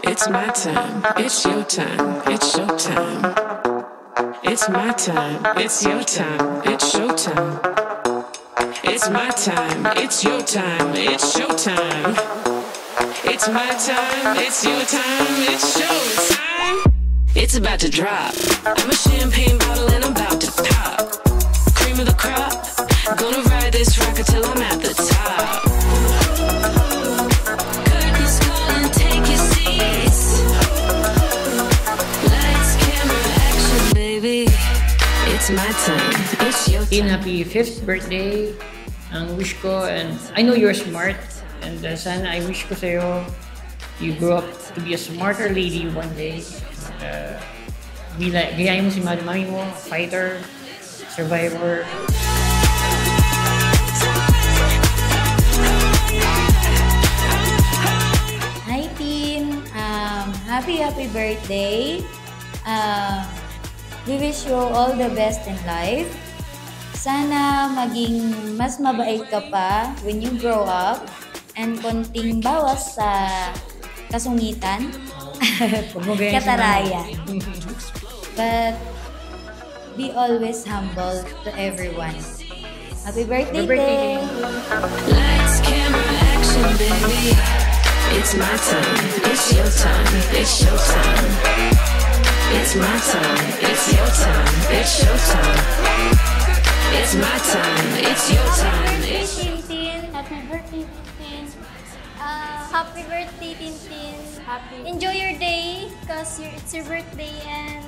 It's my time, it's your time, it's showtime. It's my time, it's your time, it's showtime. It's my time, it's your time, it's showtime. It's my time, it's your time, it's showtime. It's about to drop. I'm a champagne bottle and I'm about to pop. Cream of the crop, gonna ride this rocket till I'm at the top. Curtains call and take your seats. Lights, camera, action, baby. It's my time, it's your time. Happy 5th birthday. Ang wish ko, and I know you're smart, and sana I wish ko sa'yo, you grow up to be a smarter lady one day. Gayahin mo si mami mo, fighter, survivor. Hi team! Happy birthday! We wish you all the best in life. Sana maging mas mabait ka pa when you grow up and konting bawas sa kasungitan, katarayan. But be always humble to everyone. Happy birthday! Lights, camera, action, baby. It's my time, it's your time, it's showtime. It's my time, it's your time, it's showtime. It's my time, it's your time, it's Tintin. Happy birthday, Tintin. Happy birthday, Tintin. Enjoy your day because it's your birthday and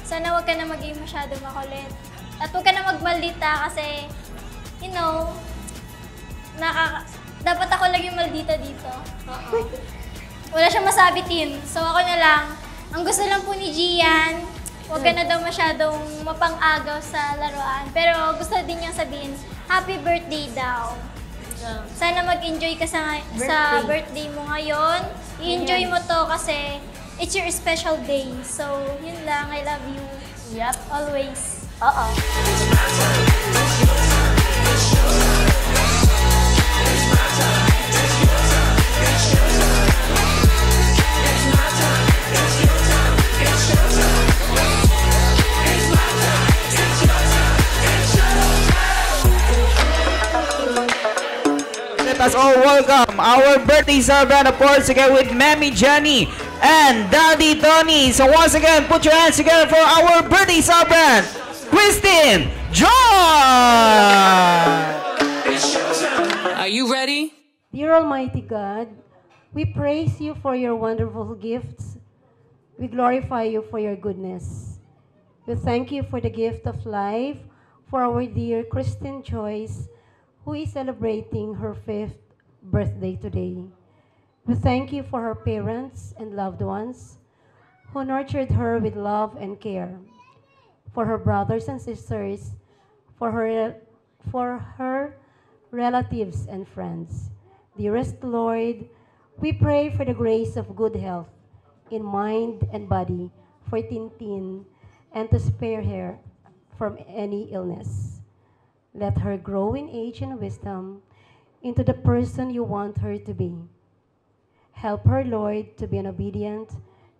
sana wag ka na maging masyadong makulit. At wag ka na magmaldita kasi, you know, dapat ako lang yung maldita dito. Wala siyang masabi, Tin. So ako na lang. Ang gusto lang po ni Gian, huwag ka na daw masyadong mapang-agaw sa laruan. Pero gusto din niyang sabihin, happy birthday daw. Sana mag-enjoy ka sa birthday mo ngayon. I-enjoy mo to kasi it's your special day. So, yun lang. I love you. Yep. Always. Let us all welcome our birthday celebrant, of course, again with Mammy Jenny and Daddy Tony. So once again, put your hands together for our birthday celebrant, Christine John! Are you ready? Dear Almighty God, we praise you for your wonderful gifts. We glorify you for your goodness. We thank you for the gift of life for our dear Christine Joyce, who is celebrating her 5th birthday today. We thank you for her parents and loved ones who nurtured her with love and care, for her brothers and sisters, for her relatives and friends. Dearest Lord, we pray for the grace of good health in mind and body for Tintin and to spare her from any illness. Let her grow in age and wisdom into the person you want her to be. Help her, Lord, to be an obedient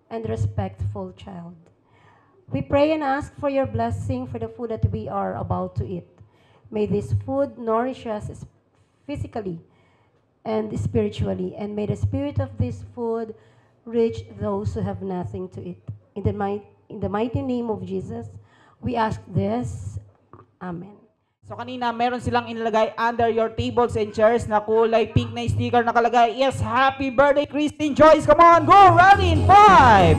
and respectful child. We pray and ask for your blessing for the food that we are about to eat. May this food nourish us physically and spiritually, and may the spirit of this food reach those who have nothing to eat. In the mighty name of Jesus, we ask this. Amen. So kanina meron silang inilagay under your tables and chairs na kulay pink na sticker nakalagay, yes, happy birthday Christine Joyce. Come on, go, ready in 5,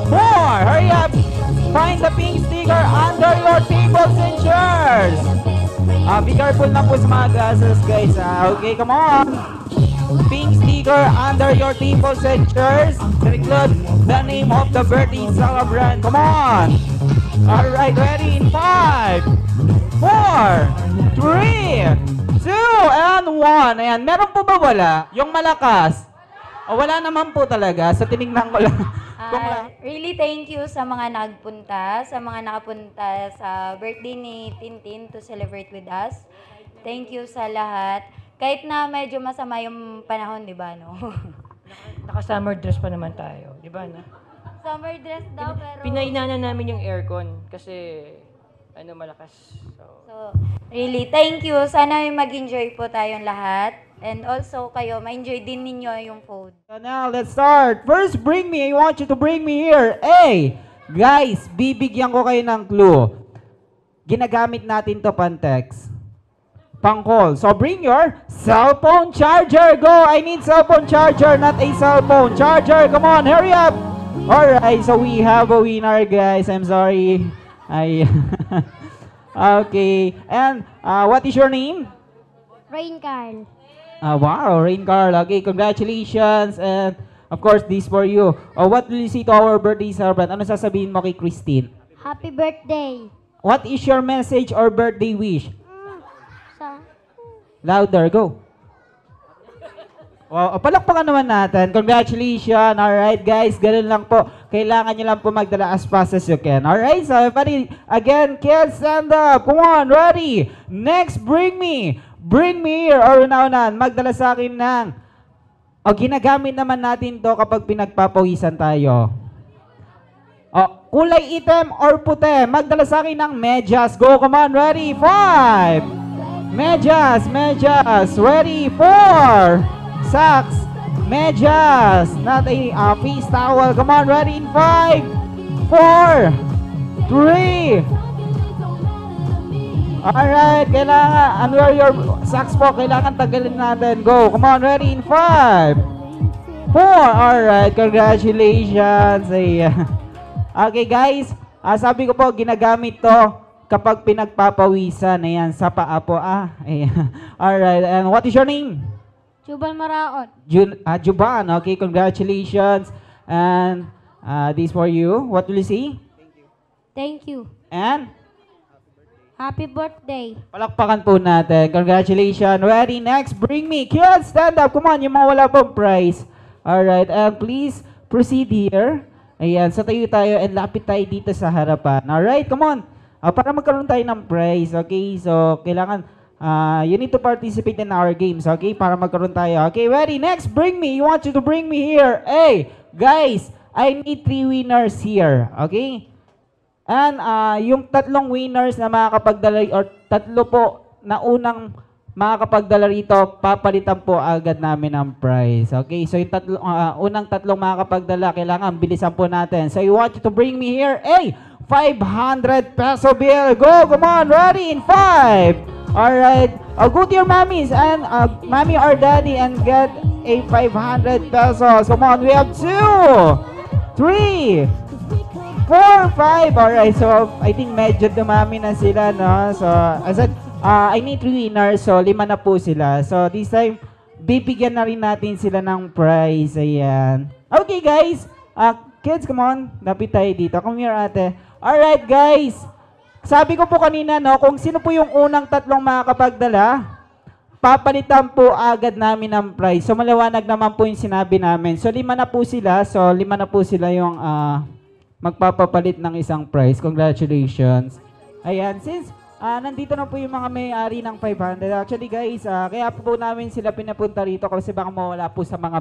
4, hurry up, find the pink sticker under your tables and chairs. Be careful na po sa mga glasses, guys. Okay, come on. Pink sticker under your tables and chairs. Include the name of the birthday celebrant. Come on. Alright, ready in 5, 4, 3, 2, and 1. Ayan, meron po ba wala? Yung malakas? O wala naman po talaga. So tinignan ko lang. Really thank you sa mga nakapunta sa birthday ni Tintin to celebrate with us. Thank you sa lahat. Kahit na medyo masama yung panahon, di ba, no? Naka-summer dress pa naman tayo. Di ba, na? Summer dress daw, pero... Pinainana namin yung aircon kasi malakas. So, really, thank you. Sana mag-enjoy po tayong lahat. And also, kayo, ma-enjoy din ninyo yung food. So now, let's start. First, I want you to bring me here. Hey! Guys, bibigyan ko kayo ng clue. Ginagamit natin to pan-text. Pang-call. So, bring your cell phone charger. Go! I need cell phone charger, not a cell phone charger. Come on, hurry up! Alright, so we have a winner, guys. I'm sorry. Okay. And, what is your name? Rain Carl. Wow, Rain Carl. Okay, congratulations. And, of course, this for you. What will you say to our birthday celebrant? Ano sasabihin mo kay Christine? Happy birthday. What is your message or birthday wish? Sa Louder, go. Wow, palakpakan naman natin. Congratulations. Alright, guys, ganun lang po. Kailangan nyo lang po magdala as fast as you can. Alright, so everybody, again, kids, stand up. Come on, ready. Next, bring me here. Or una-unan, magdala sa akin ng, ginagamit naman natin to kapag pinagpapawisan tayo. Kulay itim or puti. Magdala sa akin ng medyas. Go, come on, ready. 5. Medyas. Ready. 4. Socks, medyas, not a face towel. Come on, ready in 5, 4, 3. Alright, kailangan, unwear your socks po. Kailangan tagalin natin. Go, come on, ready in 5, 4. Alright, congratulations. Okay guys, sabi ko po, ginagamit to kapag pinagpapawisan. Ayan, sa paa po. Alright, and what is your name? Juban Maraon. Juban, okay, congratulations. And this for you. What will you say? Thank you. And? Happy birthday. Palakpakan po natin. Congratulations. Ready, next, bring me. Kids, stand up. Come on, yung mga wala pong prize. Alright, and please proceed here. Ayan, sa tayo and lapit tayo dito sa harapan. Alright, come on. Para magkaroon tayo ng prize, okay? So, kailangan... you need to participate in our games, okay? Para magkaroon tayo. Okay, ready? Next, bring me. You want you to bring me here. Hey, guys, I need 3 winners here, okay? And yung 3 winners na makakapagdala, or 3 po na unang makakapagdala rito, papalitan po agad namin ang prize. Okay, so yung unang 3 makakapagdala, kailangan bilisan po natin. So you want you to bring me here. Hey, 500 peso bill. Go, come on, ready? In 5. Alright, go to your mommies and mommy or daddy and get a 500 pesos. Come on, we have 2, 3, 4, 5. Alright, so I think medyo dumami na sila, no? So, I said, I need 3 winners, so 5 na po sila. So, this time, bibigyan na rin natin sila ng prize. Ayan. Okay, guys. Kids, come on. Lapit tayo dito. Come here, ate. Alright, guys. Sabi ko po kanina, no, kung sino po yung unang 3 makakapagdala, papalitan po agad namin ng prize. So, maliwanag naman po yung sinabi namin. So, 5 na po sila. So, 5 na po sila yung magpapapalit ng isang prize. Congratulations. Ayan, since nandito na po yung mga may-ari ng 500. Actually, guys, kaya po namin sila pinapunta rito kasi baka mawala po sa mga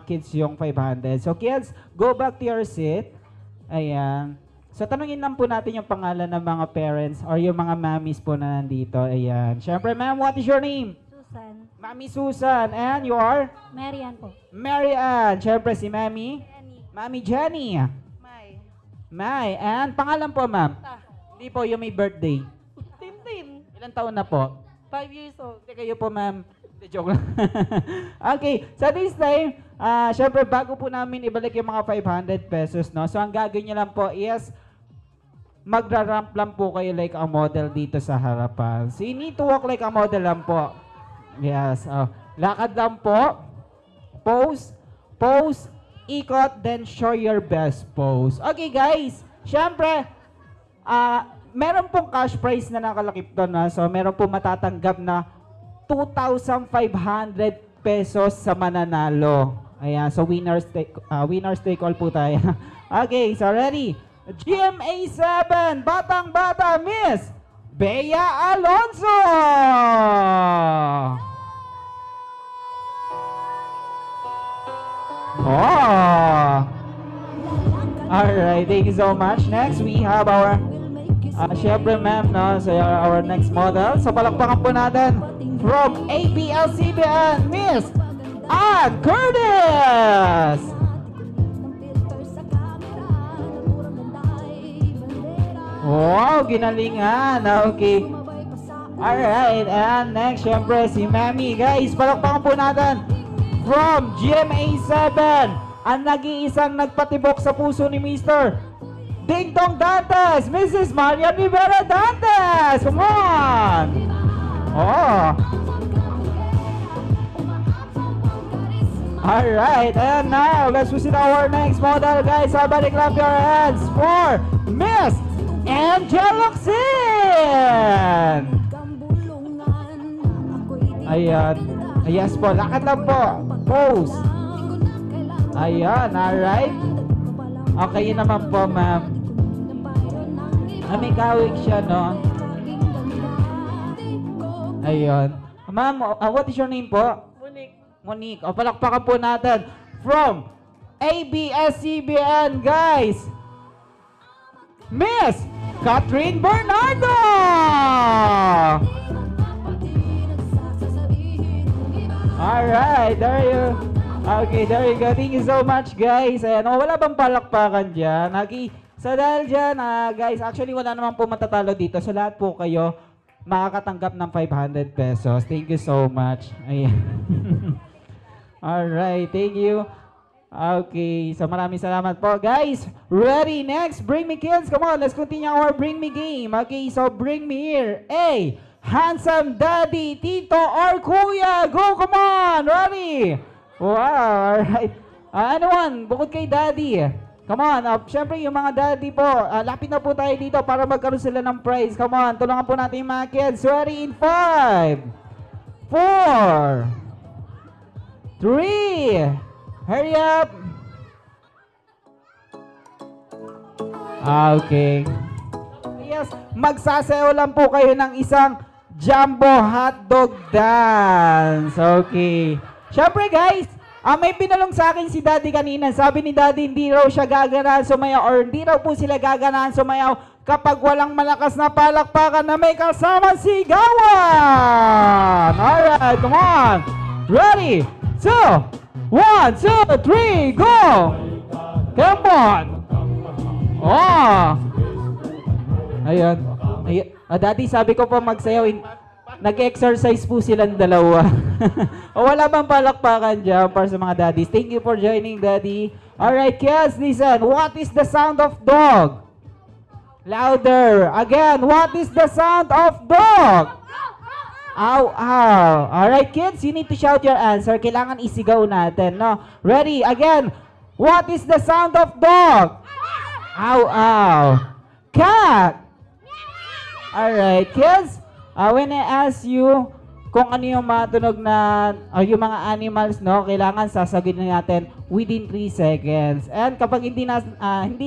kids yung 500. So, kids, go back to your seat. Ayan. So, tanungin lang po natin yung pangalan ng mga parents or yung mga mommies po na nandito. Ayan. Siyempre, ma'am, what is your name? Susan. Mami Susan. And you are? Marian po. Marian. Siyempre, si Mami? Jenny. Mami Jenny. May. May. And pangalan po, ma'am? Hindi po, yung may birthday. Tintin. Ilang taon na po? 5 years old. Hindi kayo po, ma'am. Hindi, joke lang. Okay. So, this time, syempre, bago po namin ibalik yung mga 500 pesos, no? So, ang gagawin niyo lang po is, magra-ramp lang po kayo like a model dito sa harapan. So, you need to walk like a model lang po. Yes. Lakad lang po. Pose. Pose. Ikot. Then, show your best pose. Okay, guys. Siyempre, meron pong cash prize na nakalakip doon. So, meron pong matatanggap na 2,500 pesos sa mananalo. Ayan. So, winners take all po tayo. Okay. So, ready? GMA 7, Batang-Bata, Miss Bea Alonso! Oh! Alright, thank you so much. Next, we have our, syempre ma'am, no? So, our next model. So, palakpakan po natin from ABS-CBN, Miss Ann Curtis! Wow, ginalingan. Okay. Alright, and next, syempre, si Mami. Guys, palakpakan po natin from GMA7, ang nag-iisang nagpatibok sa puso ni Mr. Ding Dong Dantes, Mrs. Maria Rivera Dantes. Come on! Oh! Alright, and now, let's visit our next model, guys. Everybody clap your hands for Miss Angel Locsin! Ayan. Yes po, lakad lang po. Pose. Ayan, alright. Okay, yun naman po, ma'am. May kawig siya, no? Ayun. Ma'am, what is your name po? Monique. Monique. O, palakpakan po natin from ABS-CBN, guys. Miss Catherine Bernardo! Alright, there you. Okay, there you go. Thank you so much, guys. Ayan, wala bang palakpakan dyan? Okay, so dahil dyan, guys, actually wala naman po matatalo dito. So lahat po kayo makakatanggap ng 500 pesos. Thank you so much. Ayan. Alright, thank you. Okay, so maraming salamat po. Guys, ready? Next, bring me kids. Come on, let's continue our bring me game. Okay, so bring me here. A, handsome daddy, tito, or kuya. Go, come on, ready? Wow, alright. Anyone, bukod kay daddy. Come on, syempre yung mga daddy po, lapit na po tayo dito para magkaroon sila ng prize. Come on, tulungan po natin yung mga kids. Ready in 5, 4, 3, hurry up. Okay. Yes, magsasayaw lang po kayo ng isang jumbo hotdog dance. Okay. Siyempre guys, may pinalong sa akin si Daddy kanina. Sabi ni Daddy, hindi raw siya gaganahan sumayaw or hindi raw po sila gaganahan sumayaw kapag walang malakas na palakpakan na may kasama sigawan. Alright, come on. Ready? 2, 1, 2, 3, go! Come on! Oh! Ayan. Daddy, sabi ko po magsayaw. Nag-exercise po silang dalawa. O wala bang palakpakan dyan para sa mga daddies? Thank you for joining, Daddy. Alright, kids, listen. What is the sound of dog? Louder. Again, what is the sound of dog? Ow, ow. Alright, kids, you need to shout your answer. Kailangan isigaw natin, no? Ready? Again, what is the sound of dog? Ow, ow. Cat. Alright, kids. When I ask you kung ano yung matunog na, yung mga animals, no, kailangan sasagutin natin within 3 seconds. And kapag hindi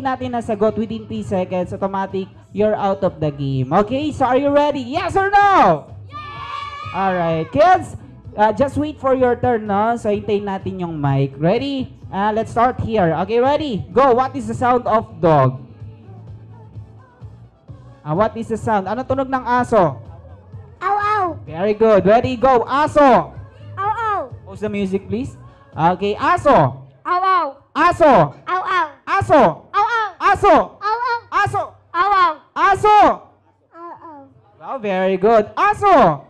natin nasagot within 3 seconds, automatic, you're out of the game. Okay, so are you ready? Yes or no? Yes! Alright, kids, just wait for your turn, no? So hintayin natin yung mic. Ready? Let's start here. Okay, ready? Go! What is the sound of dog? What is the sound? Ano tunog ng aso? Ow, ow. Very good. Ready, go. Aso. Ow, ow. Pause the music, please. Okay, aso. Ow, ow. Aso. Ow, ow. Aso. Ow, ow. Aso. Ow, ow. Aso. Ow, ow. Aso. Ow, ow. Wow, very good. Aso.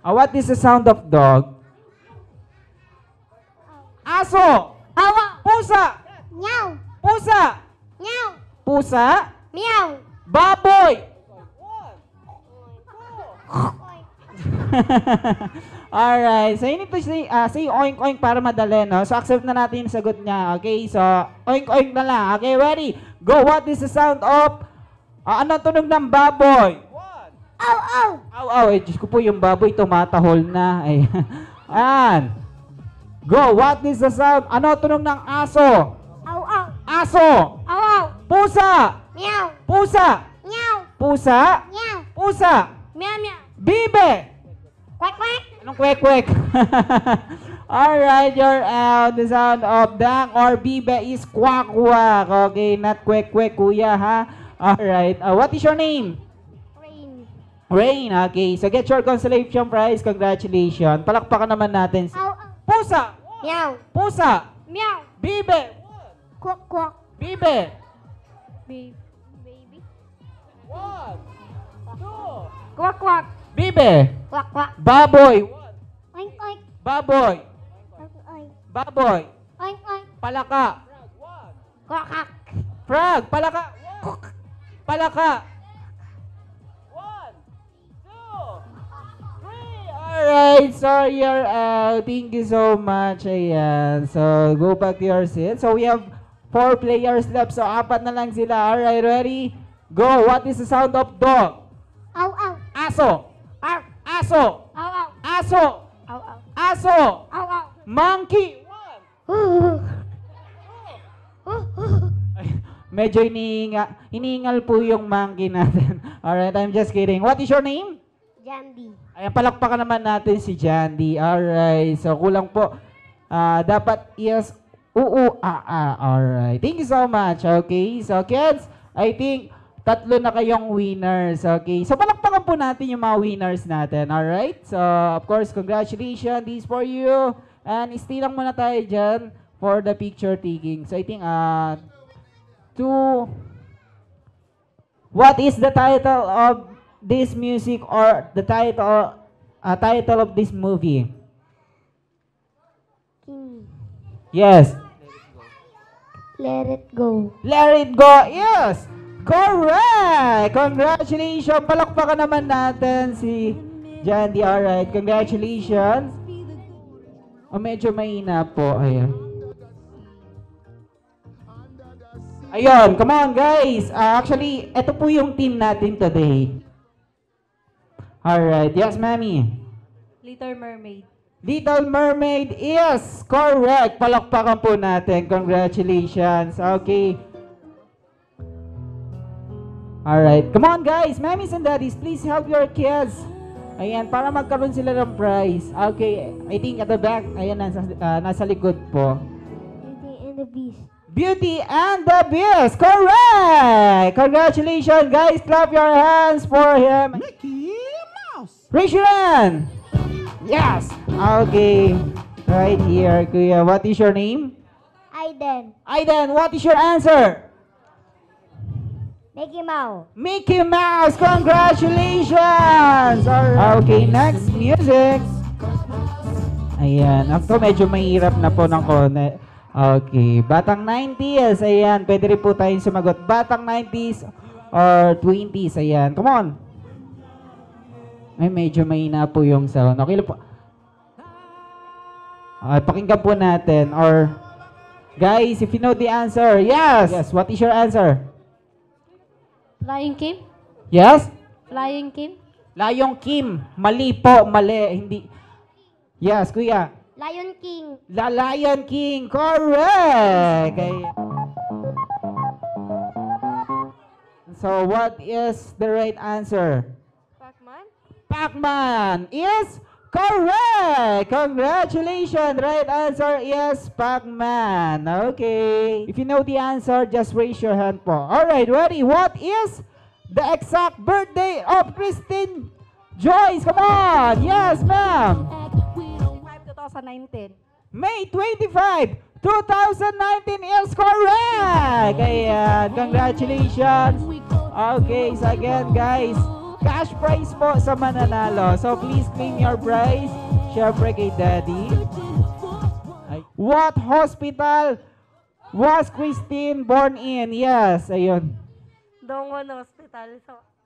What is the sound of dog? Aso. Ow, ow. Pusa. Meow. Pusa. Meow. Pusa. Meow. Baboy. Alright, so you need to say oink oink para madali, no? So accept na natin yung sagot niya, okay? So oink oink na lang, okay? Ready? Go, what is the sound of, ano tunog ng baboy? Ow, ow. Aw, aw, Diyos ko po, yung baboy tumatahol na. Ayan. Go, what is the sound, ano tunog ng aso? Ow, ow. Aso. Ow, ow. Pusa. Meow. Pusa. Meow. Pusa. Meow. Pusa. Meow, meow. Bibe. Quack, quack. Anong kwek-kwek? Alright, you're out. The sound of dang or bibe is kwak-kwak. Okay, not kwek-kwek, kuya, ha? Alright, what is your name? Rain. Rain, okay. So get your consolation prize. Congratulations. Palakpakan naman natin. Pusa! Meow. Pusa! Meow. Bibe! Quack, quack. Bibe! Baby. One, two. Quack, quack. Bibe! Quack, quack. Baboy! Oink, oink. Baboy! Oink, oink. Baboy! Oink, oink. Palaka! Quack, quack. Frog! Palaka! Palaka! One, two, three. Alright, so you're out. Thank you so much. Ayan. So, go back to your seat. So, we have 4 players left. So, 4 na lang sila. Alright, ready? Go! What is the sound of dog? Ow, ow. Aso! Ow. Aso! Ow, ow. Aso! Ow, ow. Aso! Ow, ow. Monkey! Ay, medyo iniingal po yung monkey natin. Alright, I'm just kidding. What is your name? Jandy. Ayan, palakpakan naman natin si Jandy. Alright, so kulang po. Dapat yes, Alright, thank you so much. Okay, so kids, I think 3 na kayong winners. Okay, so palakpakan po natin yung mga winners natin. Alright, so of course, congratulations. This for you. And stay lang muna tayo dyan for the picture taking. So I think, what is the title of this music or the title of this movie? Yes. Let it go. Let it go. Yes. Correct. Congratulations. Palakpakan naman natin si Jandy. Alright. Congratulations. Oh, medyo mahina po. Ayan. Ayun. Come on, guys. Actually, ito po yung team natin today. Alright. Yes, mami. Little Mermaid. Little Mermaid is correct. Palakpakan po natin. Congratulations. Okay. Alright. Come on, guys. Mommies and daddies, please help your kids. Ayan, para magkaroon sila ng prize. Okay. I think at the back, ayan, nasa likod po. Beauty and the Beast. Beauty and the Beast. Correct. Congratulations, guys. Clap your hands for him. Mickey Mouse. Raise your hand. Yes. Okay. Right here, Kuya. What is your name? Aiden. Aiden, what is your answer? Mickey Mouse. Mickey Mouse. Congratulations. Okay, next music. Ayan. Ako medyo mahirap na po ng kone. Okay. Batang 90s. Ayan. Pwede rin po tayong sumagot. Batang 90s or 20s. Ayan. Come on. Ay, medyo mahina po yung sound. Okay lang po. Pakinggan po natin. Or, guys, if you know the answer. Yes. Yes. What is your answer? Flying Kim? Yes? Flying Kim? Lion Kim. Mali po. Mali. Hindi. Yes, kuya. Lion King. Lion King. Correct. Okay. So, what is the right answer? Pac-Man? Pac-Man is correct. Congratulations. Right answer is Pac-Man. Okay. If you know the answer, just raise your hand po. Alright, ready? What is the exact birthday of Christine Joyce? Come on. Yes, ma'am. 2019. May 25, 2019 is correct. Ayan. Congratulations. Okay, so again, guys, cash prize po sa mananalo. So please claim your prize. Syempre kay Daddy. What hospital was Christine born in? Yes, ayun. Dongon Hospital.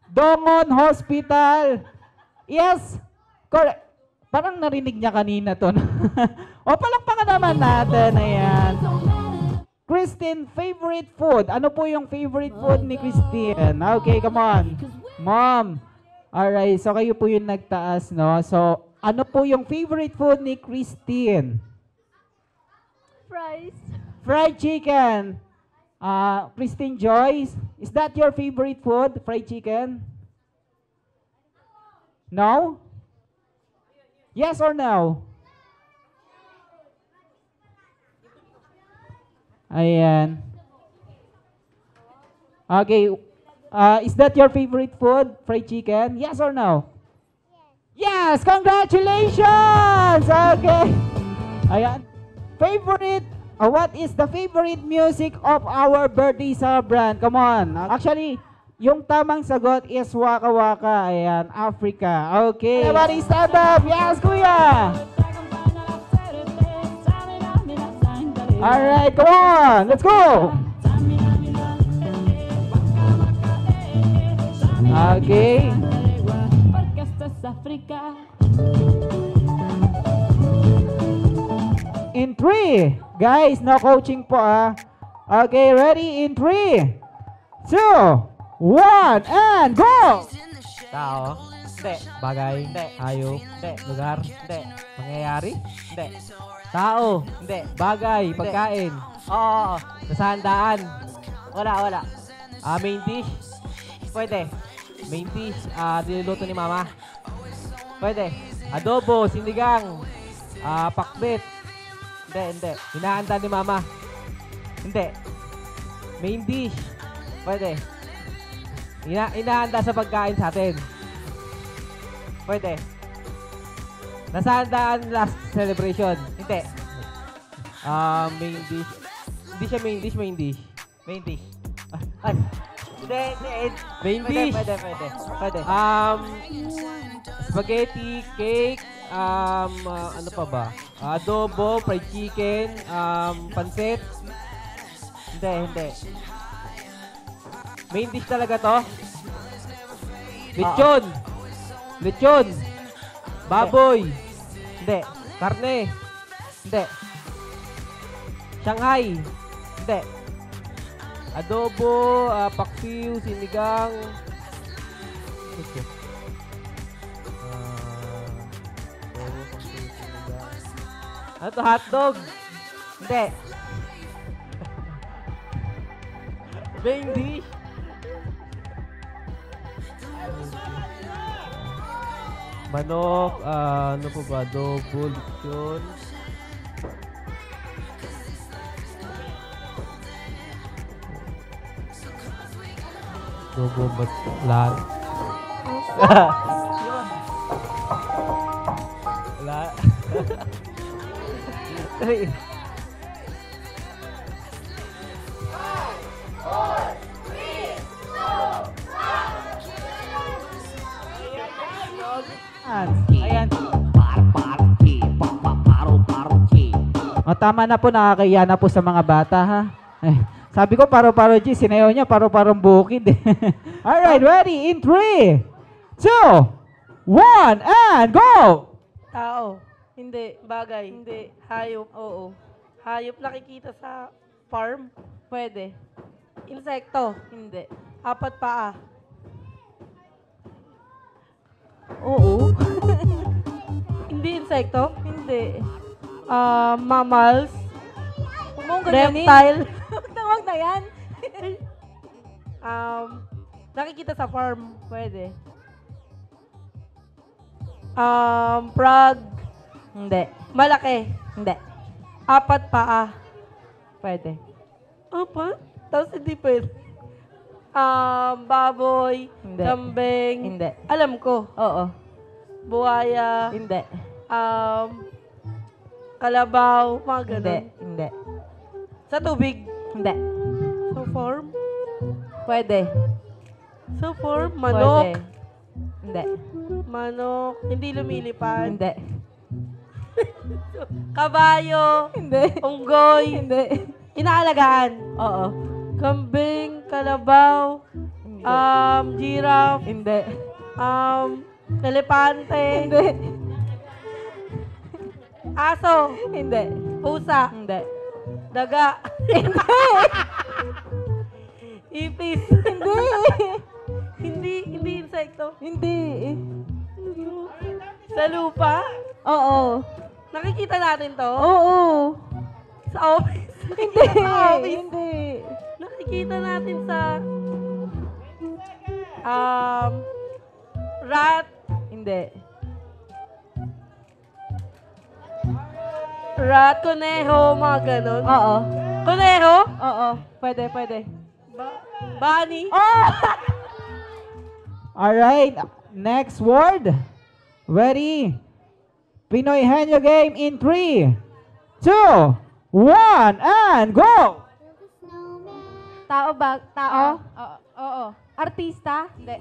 Dongon Hospital. Yes, correct. Parang narinig niya kanina to. O, palakpakan naman natin. Ayan. Christine, favorite food. Ano po yung favorite food ni Christine? Okay, come on. Mom. Alright, so kayo po yung nagtaas, no? So, ano po yung favorite food ni Christine? Fries. Fried chicken. Christine Joyce, is that your favorite food? Fried chicken? No? Yes or no? Ayan. Okay. Is that your favorite food? Fried chicken? Yes or no? Yes! Congratulations! Okay. Ayan. Favorite, what is the favorite music of our birthday celebrant? Come on. Actually, yung tamang sagot is Waka Waka. Ayan, Africa. Okay. Everybody stand up. Yes, kuya. Alright, come on. Let's go. Okay. In 3. Guys, no coaching po ah. Okay, ready? In 3, 2, 1, and go! Tao? Hindi. Bagay? Hindi. Hayop? Hindi. Lugar? Hindi. Pangyayari? Hindi. Tao? Hindi. Bagay? Pagkain? Oo. Nasahandaan? Wala. Main dish? Pwede. Main dish, niluluto ni mama? Pwede. Adobo, sinigang, pakbet? Hindi. Hinahanda ni mama? Hindi. Main dish? Pwede. Inahanda sa pagkain sa atin? Pwede. Nasahandaan last celebration? Hindi. Main dish. Hindi siya main dish. Main dish. Ay. Hindi. Main dish. Pwede. Spaghetti, cake, ano pa ba? Adobo, fried chicken, pancit. Hindi. Main dish talaga to? Lechon. Baboy. Hindi. Karne. Hindi. Shanghai. Hindi. Adobo, paksiw, sinigang. Ano to? Hotdog? Hindi. Main dish? Manok, ano pa ba? Adobo, lechon. Adobo, lahat. Wala. Ayan. O, tama na po, nakakaya na po sa mga bata ha. Sabi ko paro-paro G, sinayaw niya paro-parong bukid. Alright, ready? In 3, 2, 1, and go! Tao. Hindi. Bagay. Hindi. Hayop. Oo. Hayop nakikita sa farm. Pwede. Insekto. Hindi. 4 paa. Oo. Hindi insekto? Hindi. Mammals. Reptile. Huwag na yan. Nakikita sa farm. Pwede. Frog. Hindi. Malaki. Hindi. 4 paa. Pwede. 4? Tapos hindi pwede. Baboy. Hindi. Kambing. Hindi. Alam ko. Oo. Buhaya. Hindi. Kalabaw. Mga ganun. Hindi. Sa tubig. Hindi. Sa farm? Pwede. Sa farm? Manok? Pwede. Hindi. Manok. Hindi lumilipad? Hindi. Kabayo? Hindi. Unggoy? Hindi. Inaalagaan? Oo. Kambing? Kalabaw? Hindi. Giraffe? Hindi. Elepante? Hindi. Aso? Hindi. Pusa? Hindi. Daga? Hindi. Ipis? Hindi. Hindi insekto? Hindi. Sa lupa? Oo. Nakikita natin to? Oo. Sa office? Hindi. Sa office? Hindi. Nakikita natin sa rat? Hindi. Rat, kuneho, mga ganon. Oo. Kuneho? Oo. Pwede, pwede. Bunny? Oh! Alright, next word. Ready? Pinoy Henyo game in 3, 2, 1, and go! Tao ba? Tao? Oo. Artista? Hindi.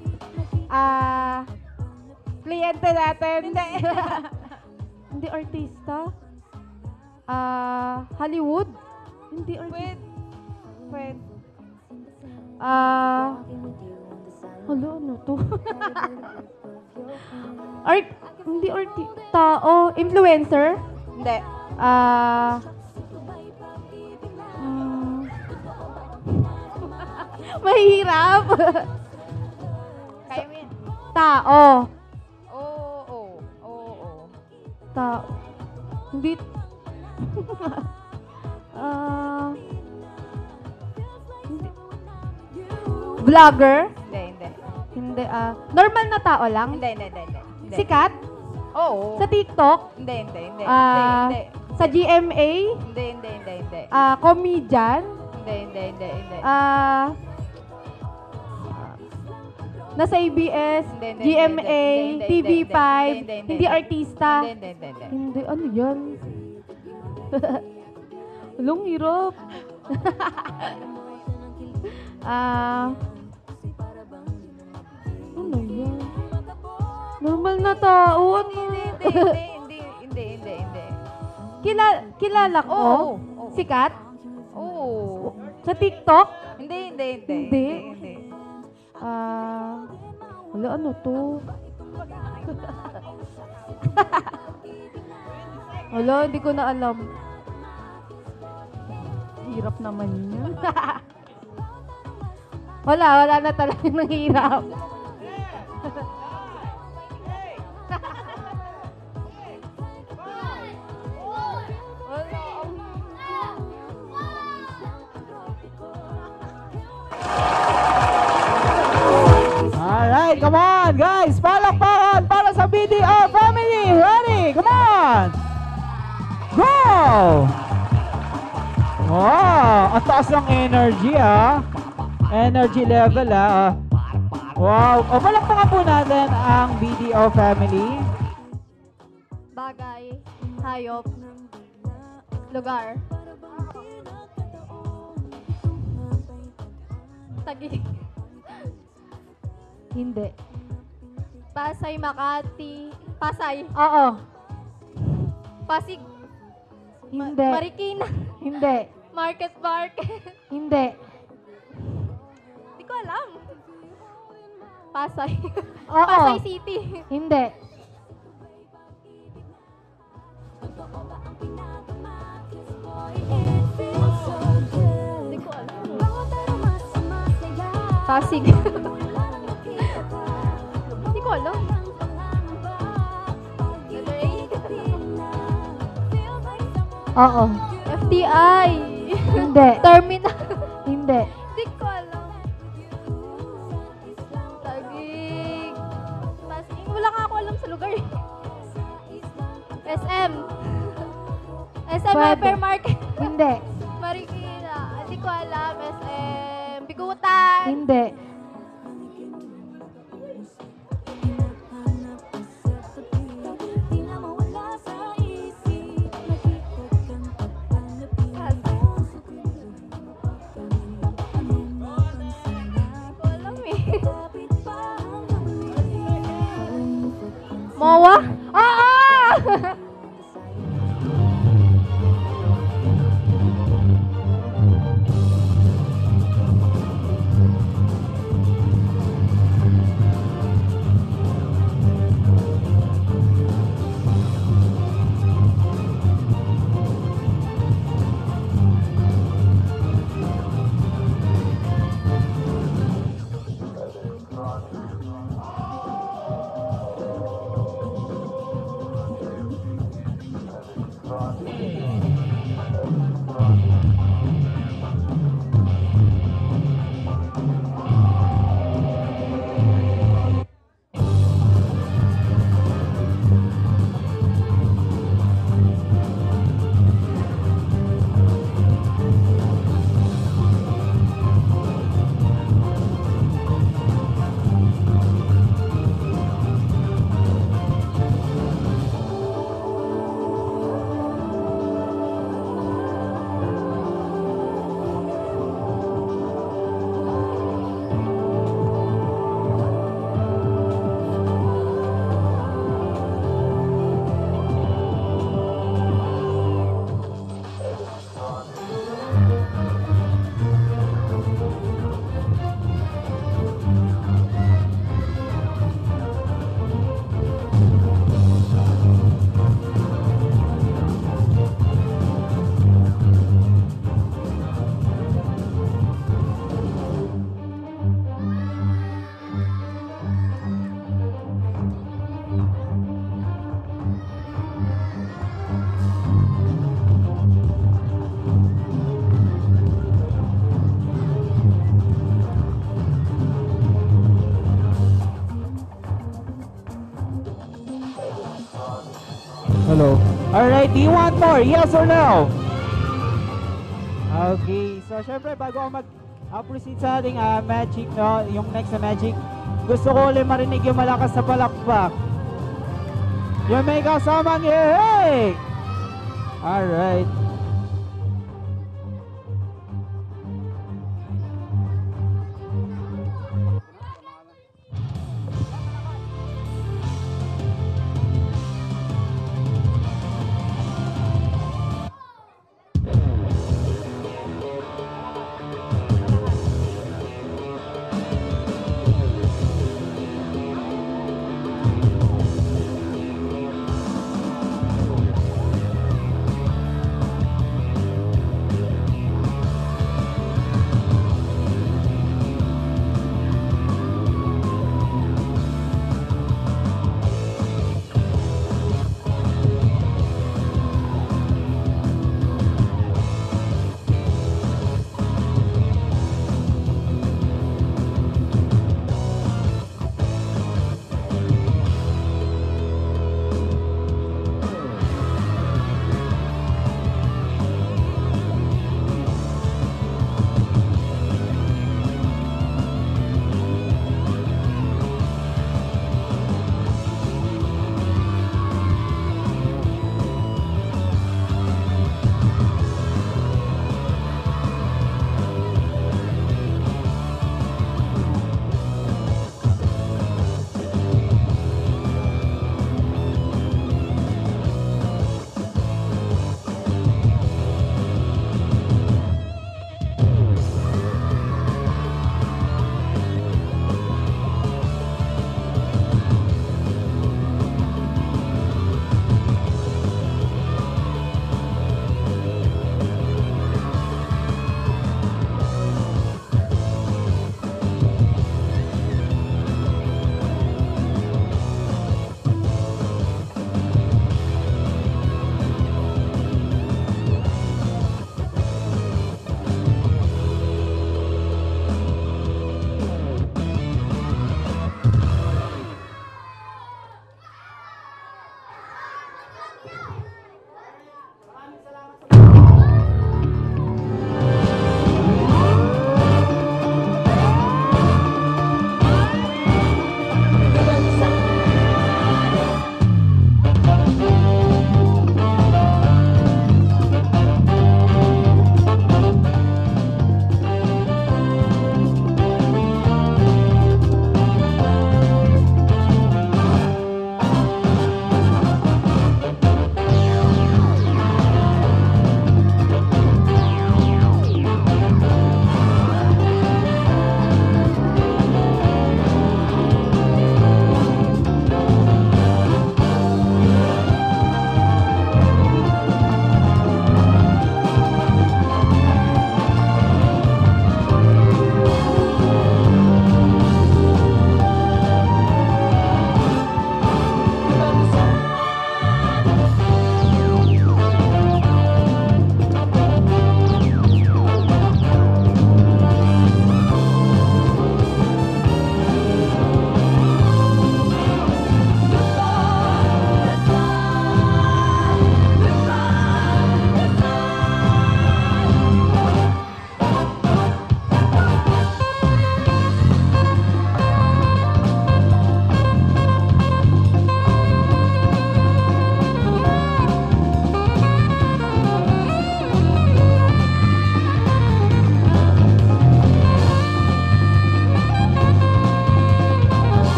Kliyente natin? Hindi. Hindi artista? Hollywood? Hindi artista. Pwede. Hello, ano to? Hindi artista. Tao? Influencer? Hindi. Mahirap. Kaya mo yan. Tao. Oo. Tao. Hindi. Hindi. Vlogger? Hindi. Hindi. Normal na tao lang? Hindi. Sikat? Oo. Sa TikTok? Hindi. Sa GMA? Hindi. Comedian? Hindi. Nasa ABS, Hindi, GMA, hindi, TV5, hindi, hindi artista. Hindi. Hindi, ano yan? Anong hirap? Ano yan? Normal na tao, ano? Hindi. Kilala ko? Oo. Sikat? Oo. Sa TikTok? Hindi. Wala, ano to? Wala, hindi ko na alam. Hirap naman yun. wala na talaga ng hirap. Alright, come on guys! Palakpakan para sa BDO family! Ready? Come on! Go! Wow! Ang taas ng energy Energy level Wow! O palakpakan po natin ang BDO family. Bagay, hayop, lugar. Taguig. Hindi. Pasay, Makati. Pasay. Oo. Pasig. Hindi. Marikina. Hindi. Market. Hindi. Hindi ko alam. Pasay. Oo. Pasay City. Hindi. Hindi ko alam. Pasig. Hindi ko alam. Letter A. Oo. FTI. Hindi. Terminal. Hindi. Hindi ko alam. Taguig. Pasig. Wala nga ako alam sa lugar eh. SM. SM Pwede. Hypermarket. Hindi. Marikina. Hindi ko alam. SM. Bigutan. Hindi. Mowa? Oo! Hello. Alright, do you want more? Yes or no? Okay, so syempre bago ako mag-proceed sa ating magic, no, yung next na magic, gusto ko ulit marinig yung malakas na palakpak. Yung may kasamang hey! Alright.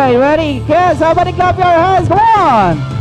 Alright, ready? Kids, somebody clap your hands. Come on!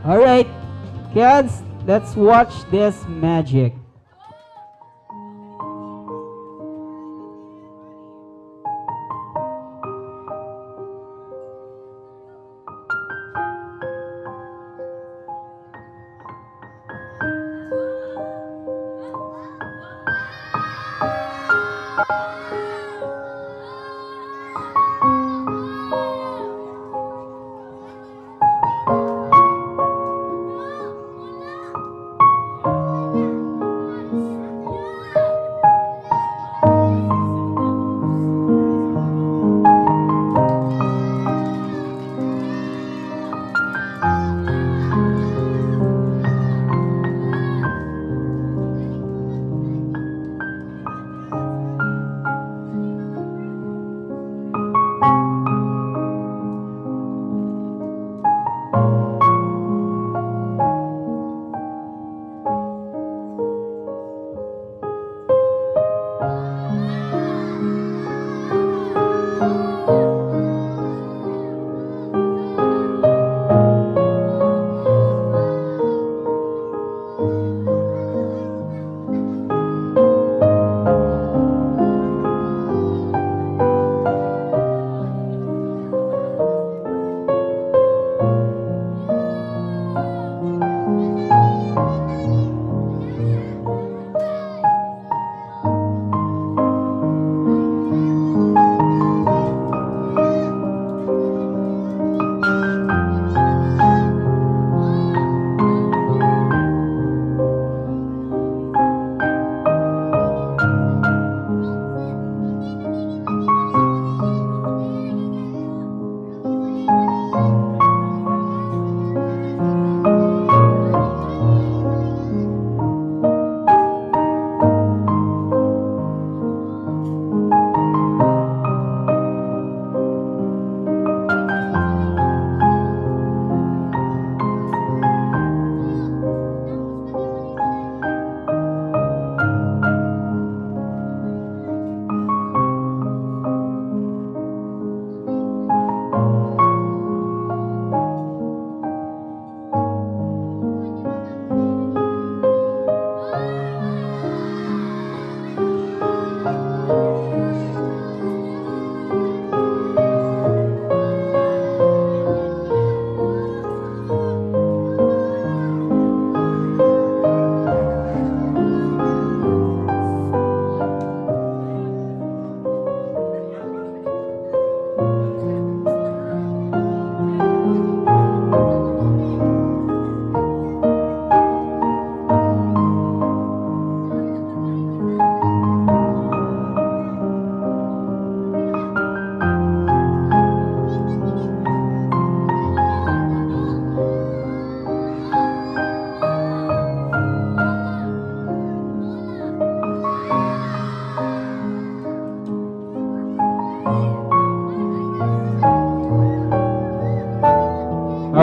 Alright, kids, let's watch this magic.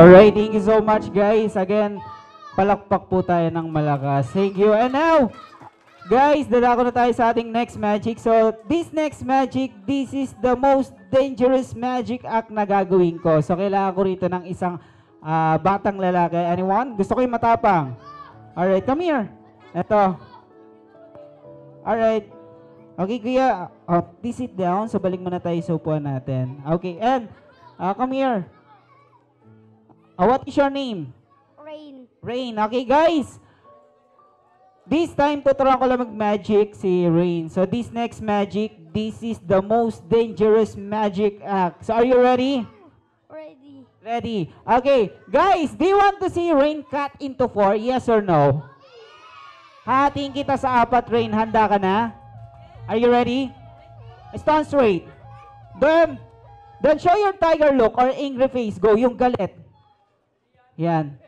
Alright, thank you so much guys. Again, palakpak po tayo ng malakas. Thank you. And now, guys, dadako na tayo sa ating next magic. So, this next magic, this is the most dangerous magic act na gagawin ko. So, kailangan ko rito ng isang batang lalaki. Anyone? Gusto ko yung matapang. Alright, come here. Ito. Alright. Okay, kuya. Please sit down. So, balik muna tayo sa upuan natin. Okay, and come here. What is your name? Rain. Rain. Okay, guys. This time, tuturuan ko lang mag-magic si Rain. So, this next magic, this is the most dangerous magic act. So, are you ready? Ready. Ready. Okay. Guys, do you want to see Rain cut into 4? Yes or no? Hatiin kita sa 4, Rain. Handa ka na? Are you ready? Stand straight. Then show your tiger look or angry face. Go, yung galit. Yan.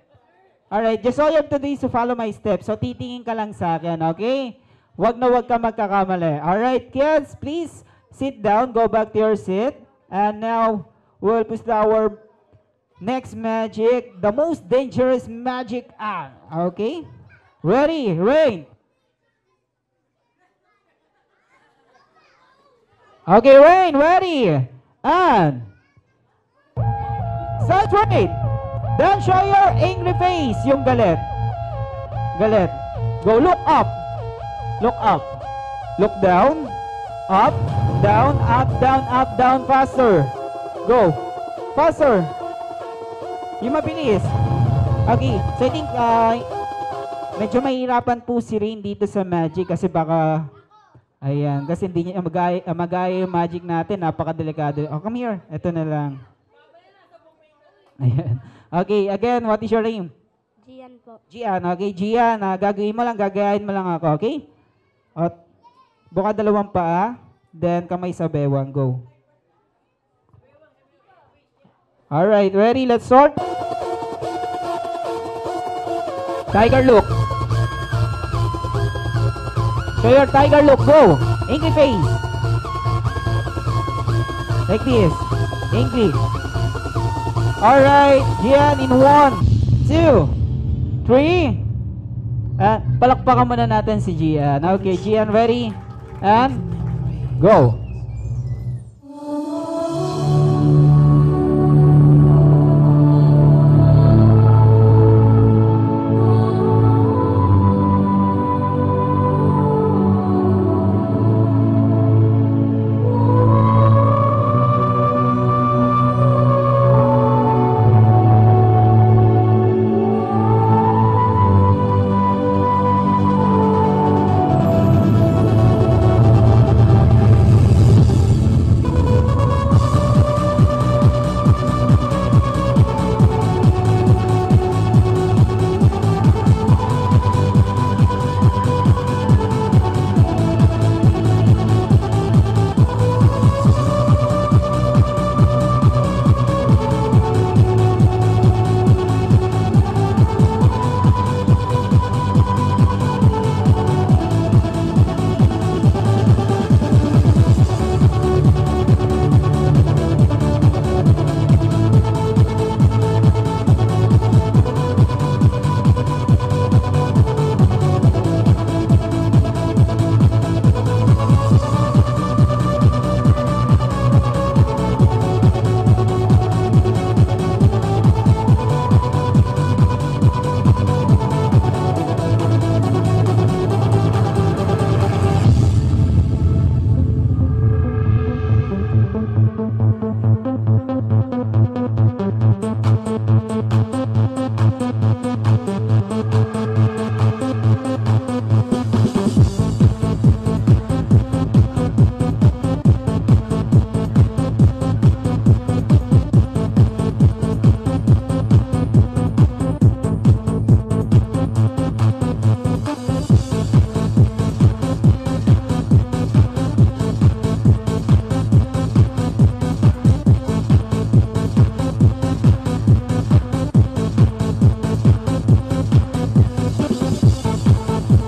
Alright, just all you have to do is to follow my steps. So, titingin ka lang sa akin, okay? Wag ka magkakamali. Alright, kids, please sit down. Go back to your seat. And now, we'll push our next magic. The most dangerous magic act. Okay? Ready? Rain. Okay, Rain, ready? And start right. Then show your angry face, yung galit. Galit. Go, look up. Look up. Look down. Up, down, up, down, up, down. Faster. Go. Faster. Yung mabilis. Okay, so I think medyo mahirapan po si Rain dito sa magic kasi baka ayan, kasi hindi niya magaya yung magic natin. Napakadelikado. Oh, come here. Ito na lang. Ayan. Okay, again, what is your name? Gian po. Gian. Okay, Gian. Gagawin mo lang, gagayahin mo lang ako, okay? At buka 2 paa, then kamay sa bewang. Go. Alright, ready? Let's start. Tiger look. Show your tiger look. Go. Angry face. Like this. Angry. Alright, Gian in 1, 2, 3. Palakpakan muna natin si Gian. Okay, Gian, ready? And go.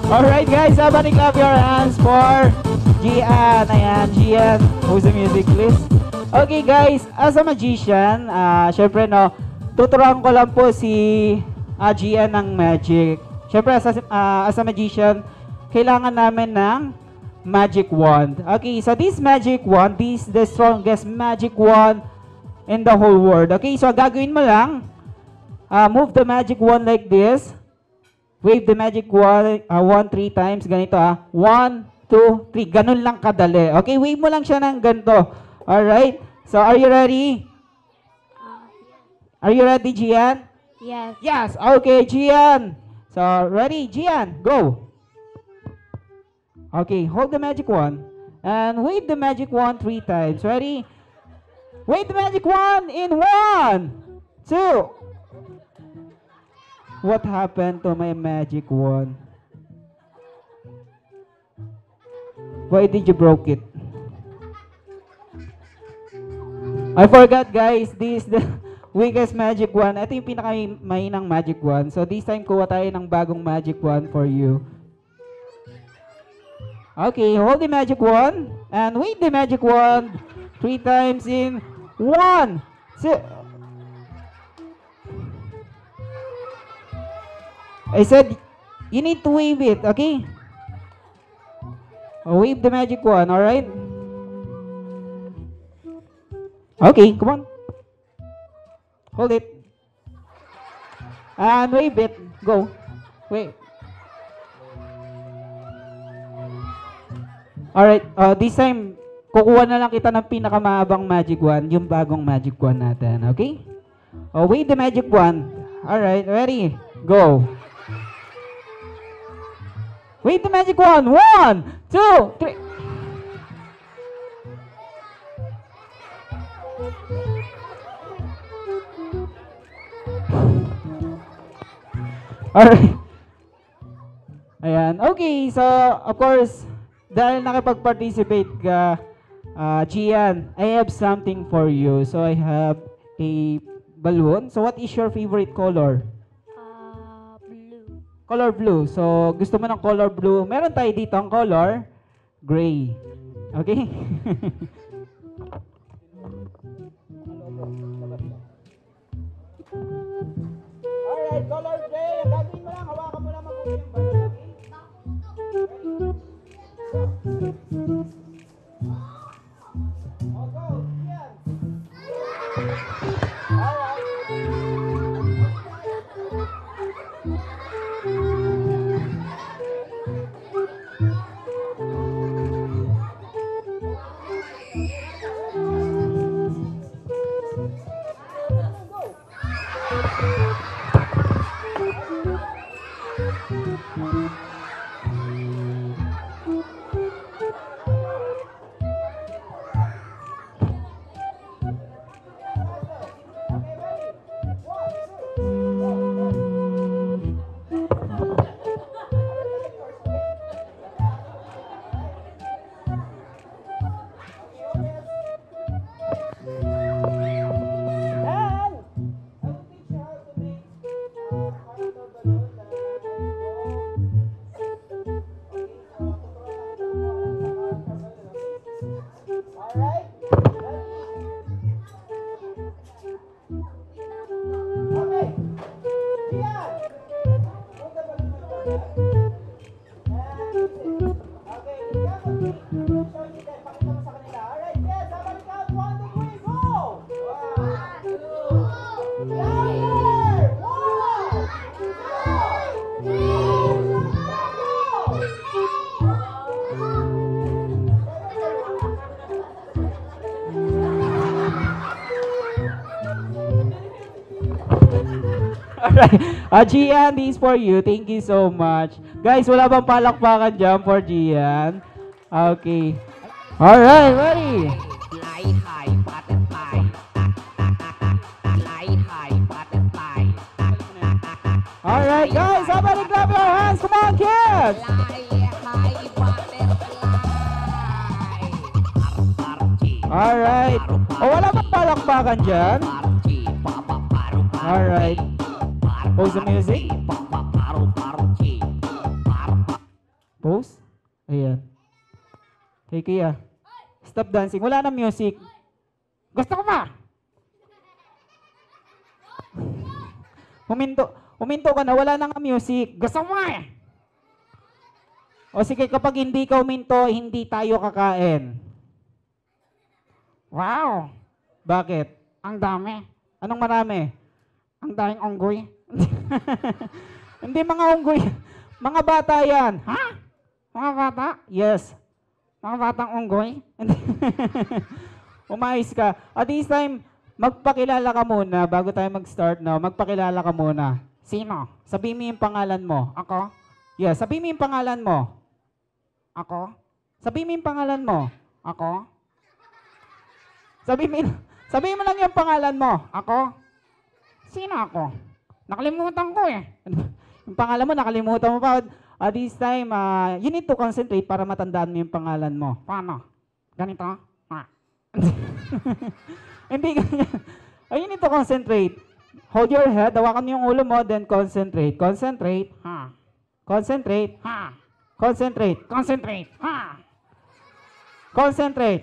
Alright guys, somebody clap your hands for Gian. Ayan, Gian. Who's the music please? Okay guys, as a magician, syempre no, tuturuan ko lang po si Gian ng magic. Siyempre, as a magician, kailangan namin ng magic wand. Okay, so this magic wand, this is the strongest magic wand in the whole world. Okay, so gagawin mo lang, move the magic wand like this. Wave the magic wand 3 times. Ganito 1, 2, 3. Ganun lang kadali. Okay, wave mo lang siya ng ganito. Alright, so are you ready? Are you ready, Gian? Yes. Yes, okay, Gian. So, ready, Gian, go. Okay, hold the magic wand and wave the magic wand 3 times. Ready? Wave the magic wand in 1, 2. What happened to my magic wand? Why did you broke it? I forgot, guys. This is the weakest magic wand. Ito yung pinakamahinang magic wand. So this time kuha tayo ng bagong magic wand for you. Okay, hold the magic wand and wave the magic wand 3 times in 1, 2. I said you need to wave it, okay? Wave the magic wand, alright? Okay, come on. Hold it. And wave it. Go. Wait. Alright, this time, kukuha na lang kita ng pinakamahabang magic wand, yung bagong magic wand natin, okay? Wave the magic wand. Alright, ready? Go. Wave the magic wand. 1, 2, 3. Alright. Ayan. Okay, so, of course, dahil nakipag-participate ka, Gian, I have something for you. So, I have a balloon. So, what is your favorite color? Blue. Color blue. So, gusto mo ng color blue. Meron tayo dito ang color gray. Okay? Alright, color gray. Ang gagawin mo lang, hawakan mo lang mabuti yung balon. Alright, Gian, this is for you. Thank you so much. Guys, wala bang palakpakan dyan for Gian? Okay. Alright, ready? Fly high, butterfly. Fly high, butterfly. Alright, guys, somebody clap your hands. Come on, kids! Fly high, butterfly. Alright. Wala bang palakpakan dyan? Alright. Pause the music. Pause. Ayan. Hey, Kuya. Stop dancing. Wala na music. Gusto ko pa! Huminto ka na, wala nang music. Gusto mo eh. O sige, kapag hindi ka huminto, hindi tayo kakain. Wow! Bakit? Ang dami. Anong marami? Ang daming unggoy. Hindi mga unggoy. Mga bata yan. Ha? Mga bata? Yes. Mga batang unggoy. Umayos ka. At this time, magpakilala ka muna bago tayo mag-start. No? Magpakilala ka muna. Sino? Sabihin mo yung pangalan mo. Ako? Yes. Sabihin mo yung pangalan mo. Ako? Sabihin mo yung pangalan mo. Ako? Sabihin mo lang yung pangalan mo. Ako? Sino ako? Nakalimutan ko eh. Yung pangalan mo, nakalimutan mo pa. This time, you need to concentrate para matandaan mo yung pangalan mo. Paano? Ganito? Hindi ganyan. You need to concentrate. Hold your head, hawakan mo yung ulo mo, then concentrate. Concentrate. Concentrate. Concentrate. Concentrate. Concentrate.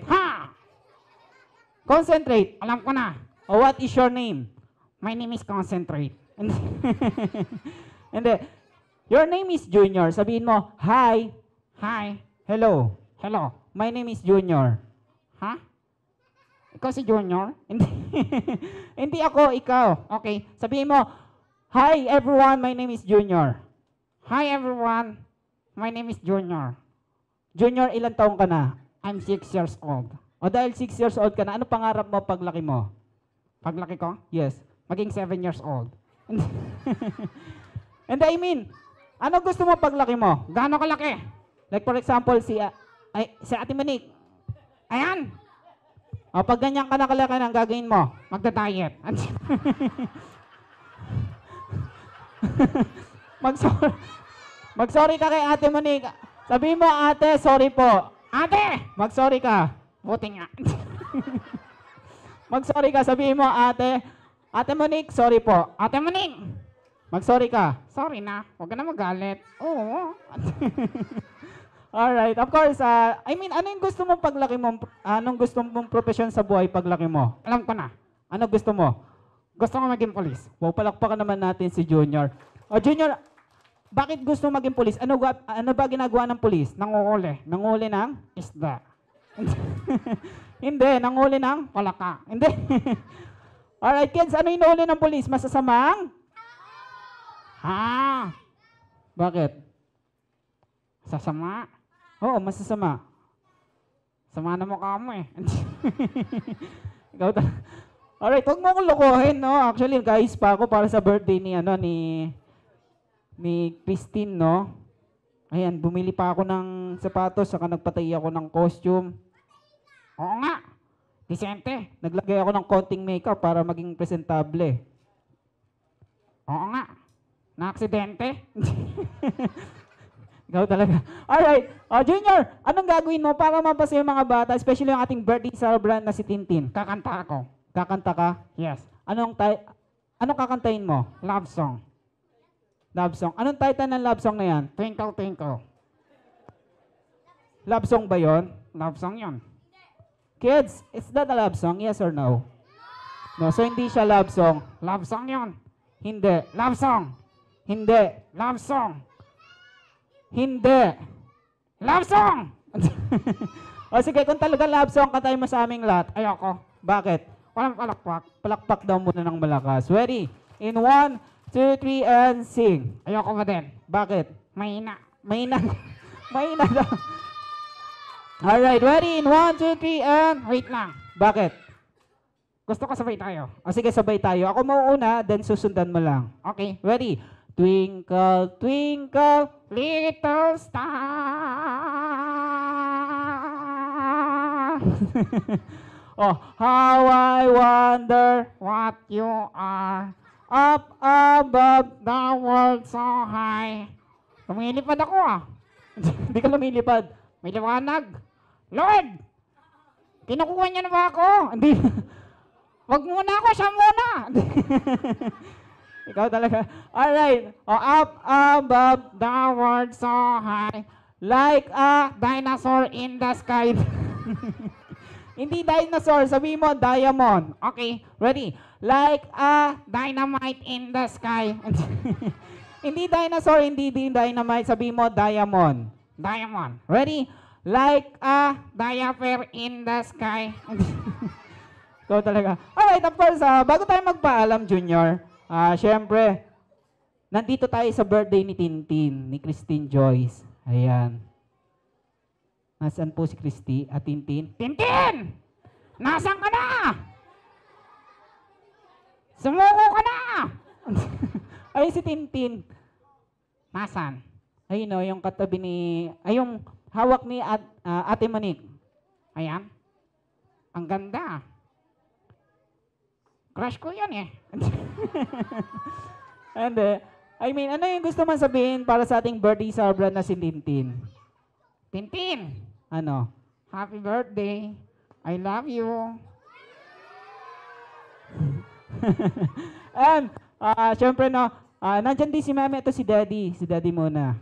Concentrate. Alam ko na. What is your name? My name is Concentrate. Hindi. Your name is Junior. Sabihin mo, hi. Hi. Hello. Hello. My name is Junior. Ha? Ikaw si Junior? Hindi. Hindi ako, ikaw. Okay. Sabihin mo, hi everyone, my name is Junior. Hi everyone, my name is Junior. Junior, ilang taong ka na? I'm 6 years old. O dahil 6 years old ka na, ano pangarap mo paglaki mo? Paglaki ko? Yes. Maging 7 years old. And I mean, ano gusto mo paglaki mo? Gaano kalaki? Like for example, si Ate Monique. Ayan. O pag ganyan ka na kalaki, ang gagawin mo? Magda-diet. Mag-sorry ka kay Ate Monique. Sabihin mo, ate, sorry po. Ate! Mag-sorry ka. Buti nga. Mag-sorry ka. Sabihin mo, ate. Ate Monique, sorry po. Ate Monique! Mag-sorry ka. Sorry na. Huwag ka na magalit. Oo. Alright. Of course, I mean, ano yung gusto mong paglaki mo? Anong gusto mong profesyon sa buhay paglaki mo? Alam ko na. Ano gusto mo? Gusto ko maging polis. Wow, palakpakan naman natin si Junior. O Junior, bakit gusto maging polis? Ano ba ginagawa ng polis? Nangunguli. Nangunguli ng isda. Hindi. Nangunguli ng palaka. Hindi. Alright, kids. Ano inuuli ng polis? Masasamang? Ha? Bakit? Sasama? Oo, masasama. Sama na mukha mo eh. Ikaw alright, huwag mo akong lokohin, no? Actually, guys, pa ako para sa birthday ni Christine, no? Ayan, bumili pa ako ng sapatos, saka nagpatay ako ng costume. Oo nga, disente. Naglagay ako ng konting makeup para maging presentable. Oo nga, na-aksidente. Ikaw talaga. Alright, Junior, anong gagawin mo para mapasaya yung mga bata, especially yung ating birthday celebrant na si Tintin? Kakanta ako. Kakanta ka? Yes. Anong kakantahin mo? Love song. Love song. Anong title ng love song na yan? Twinkle, Twinkle. Love song ba yon? Love song yon. Kids, is that a love song? Yes or no? No, so hindi siya love song. Love song yon. Hindi. Love song. Hindi. Love song. Hindi. Love song! O sige, kung talaga love song, kantahin mo sa aming lahat. Ayoko. Bakit? Walang palakpak. Palakpak daw muna ng malakas. Ready? In 1, 2, 3, and sing. Ayoko pa din. Bakit? Mahina. Mahina. Mahina daw. Alright, ready? In 1, 2, 3, and wait lang. Bakit? Gusto ko sabay tayo. O sige, sabay tayo. Ako mauuna, then susundan mo lang. Okay, ready? Twinkle, twinkle, little star. Oh, how I wonder what you are up above the world so high. Lumilipad ako ah. Hindi ka lumilipad. May liwanag. Lord! Kinukuha niya na ba ako? Hindi. Wag muna ako, siya muna. Ikaw talaga. Alright. Oh, up above the world so high, like a dinosaur in the sky. Hindi dinosaur. Sabihin mo, diamond. Okay. Ready? like a dynamite in the sky. Hindi dinosaur, hindi din dynamite. Sabi mo, diamond. Diamond. Ready? Like a diaper in the sky. Ikaw talaga. Alright, of course, bago tayo magpaalam, Junior, syempre, nandito tayo sa birthday ni Tintin, ni Christine Joyce. Ayan. Nasaan po si Christy at Tintin? Tintin! Nasaan ka na? Sumuko ka na! Ay, si Tintin. Nasaan? Ayun o, yung katabi ni, ay yung hawak ni Ate Monique. Ayan. Ang ganda. Crush ko yan eh. And I mean, ano yung gusto man sabihin para sa ating birthday celebrant na si Tintin? Tintin! Ano? Happy birthday. I love you. And, syempre no, nandyan din si Mami. Ito si Daddy. Si Daddy muna.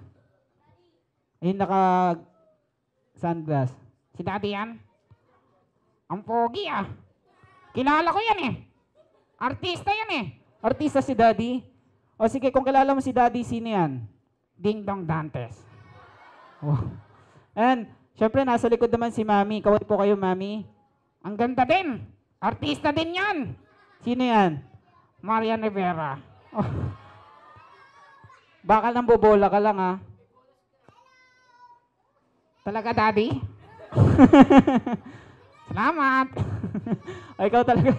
Ayun, naka-sunglass. Si Daddy yan? Ang pogi ah. Kilala ko yan eh. Artista yan eh. Artista si Daddy. O sige, kung kilala mo si Daddy, sino yan? Ding Dong Dantes. Oh. And, syempre, nasa likod naman si Mami. Kaway po kayo, Mami. Ang ganda din. Artista din yan. Sino yan? Marian Rivera. Oh. Baka nang bobola ka lang, ha? Talaga, Daddy? Salamat. Ay, ikaw talaga.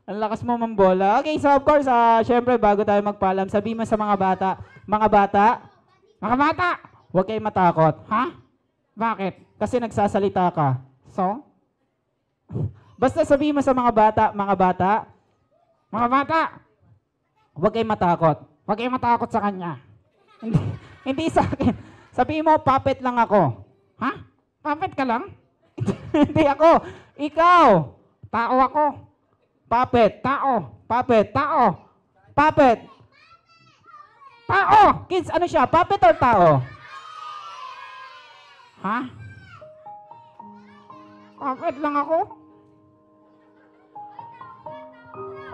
Ang lakas mo mambola. Okay, so of course, syempre, bago tayo magpaalam, sabi mo sa mga bata, mga bata, huwag kayong matakot. Ha? Bakit? Kasi nagsasalita ka. So? Basta sabi mo sa mga bata, huwag kayong matakot. Huwag kayong matakot sa kanya. Hindi sa akin. Sabi mo, puppet lang ako. Ha? Puppet ka lang? Hindi ako. Ikaw. Tao ako. Puppet. Tao. Puppet. Tao. Puppet. Tao. Kids, ano siya? Puppet or tao? Ha? Puppet lang ako?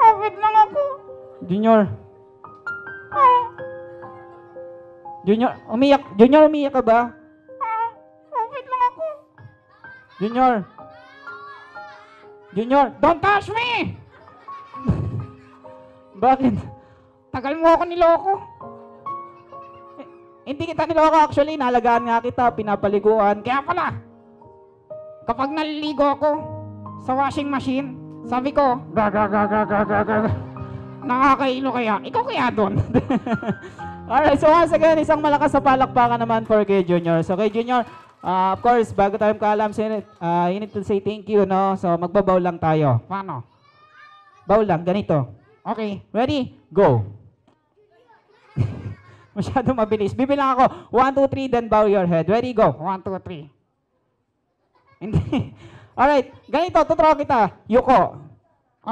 Puppet lang ako. Junior. Junior, umiyak ka ba? Puppet lang ako. Junior, don't touch me! Bakit? Tagal mo ako niloko. Hindi kita niloko actually, nalagaan nga kita, pinapaliguan. Kaya pala, kapag naliligo ako sa washing machine, sabi ko, nakakailo kaya? Ikaw kaya doon? Alright, so once again, isang malakas na palakpakan naman for kay Junior. So kay Junior, of course, bago tayo kaalam, you need to say thank you, no? So magbabaw lang tayo. Paano? Baw lang, ganito. Okay, ready? Go. Masyado mabilis. Bibilang ako. 1, 2, 3, then bow your head. Ready? Go. 1, 2, 3. Hindi. Alright, ganito. Tuturo kita. Yuko.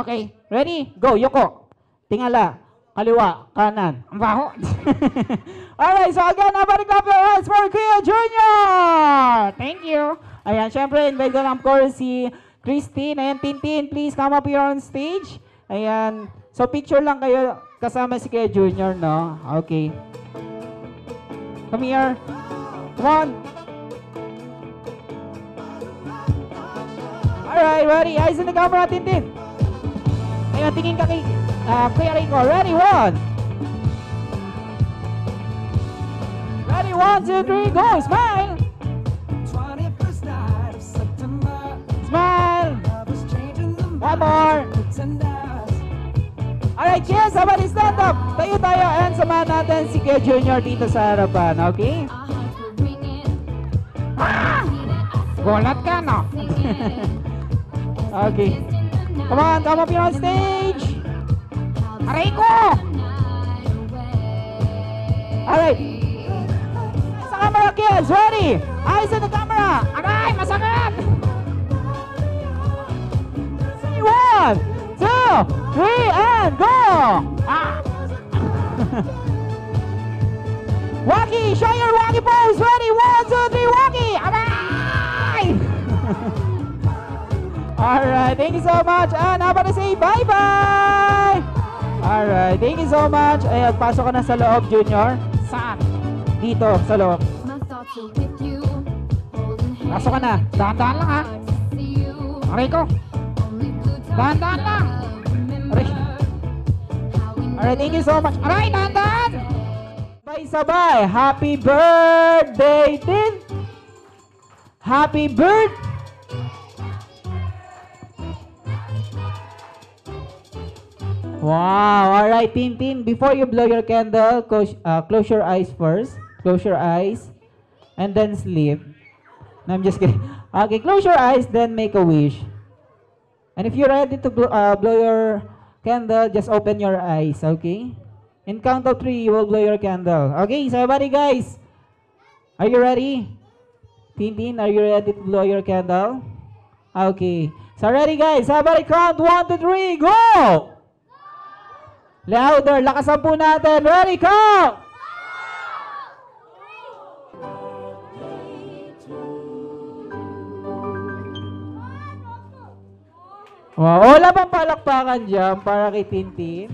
Okay, ready? Go. Yuko. Tingala. Kaliwa. Kanan. Ang baho. Alright, so again, everybody clap your hands for Kuya Junior! Thank you. Ayan, syempre, invite ko lang, of course, si Christine. Ayan, Tintin, please come up here on stage. Ayan. So, picture lang kayo kasama si Kuya Junior, no? Okay. Come here. Come on. Alright, ready. Eyes in the camera, Tintin. Ayan, tingin ka kay Kuya Rico. Ready, 1. Ready, 1, 2, 3, go. Smile. Smile. One more. Alright, kids, somebody stand up. Tayo tayo and samahan natin si Kuya Junior dito sa harapan, okay? Ah! Gulat ka, no? Okay. Come on, come up here on stage. Aray ko! Alright. Sa camera, kids, ready? Eyes on the camera. Aray, masakit! 1, 2, 3, and go! Ah. Waki, show your Waki pose. Ready? 1, 2, 3, Waki! Aray! Alright, thank you so much. And how about to say bye-bye? Alright, thank you so much. Ayan, pasok ka na sa loob, Junior. Saan? Dito, sa loob. Pasok ka na. Dahan-dahan lang, ha? Aray ko. Dahan-dahan lang. Aray. Alright, thank you so much. Aray, dahan-dahan! Sabay-sabay. Happy birthday, Tin! Happy birthday! Wow! Alright, Tintin. Before you blow your candle, close your eyes first. Close your eyes. And then sleep. No, I'm just kidding. Okay, close your eyes, then make a wish. And if you're ready to blow your candle, just open your eyes, okay? In count of 3, you will blow your candle. Okay, so everybody guys, are you ready? Tintin, are you ready to blow your candle? Okay. So ready guys, everybody count 1, 2, 3, go! Louder, lakasan po natin. Ready, count! Wow, wala bang palakpakan dyan para kay Tintin?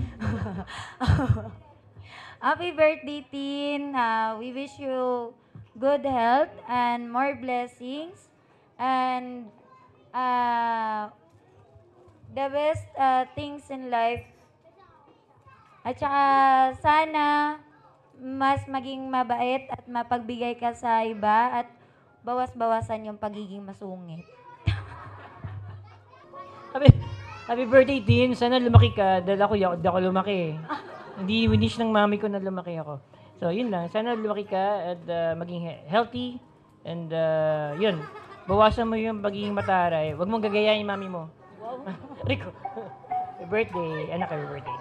Happy birthday, Tin. We wish you good health and more blessings. And the best things in life. At saka sana mas maging mabait at mapagbigay ka sa iba at bawas-bawasan yung pagiging masungit. Happy birthday, Tin. Sana lumaki ka dahil ako lumaki. Hindi winish ng mami ko na lumaki ako. So, yun lang. Sana lumaki ka at maging healthy. And yun, bawasan mo yung pagiging mataray. Huwag mong gagayahin yung mami mo. Wow. Rico, happy birthday. Anak, happy birthday.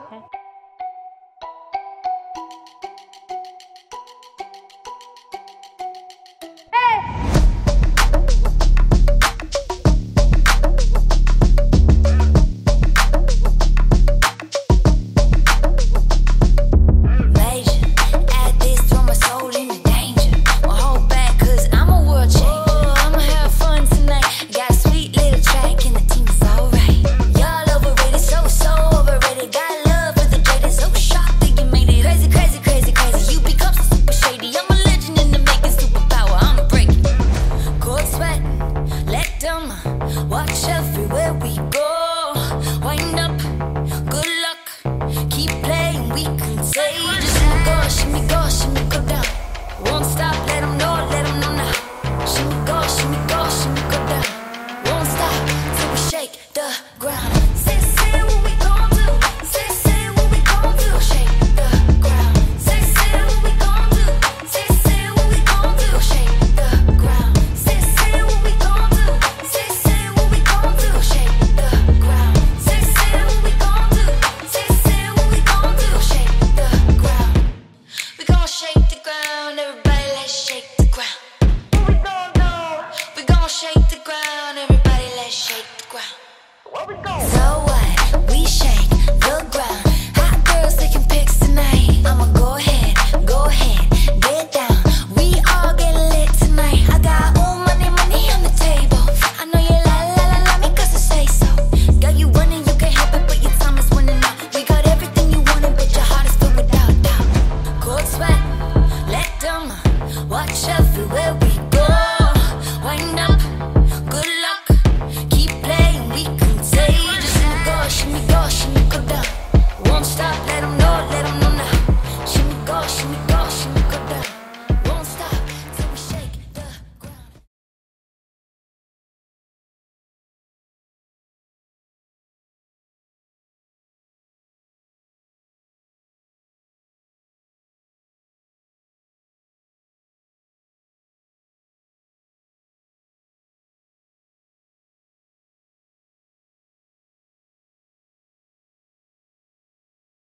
Shake the ground, everybody let's shake the ground. Where we go?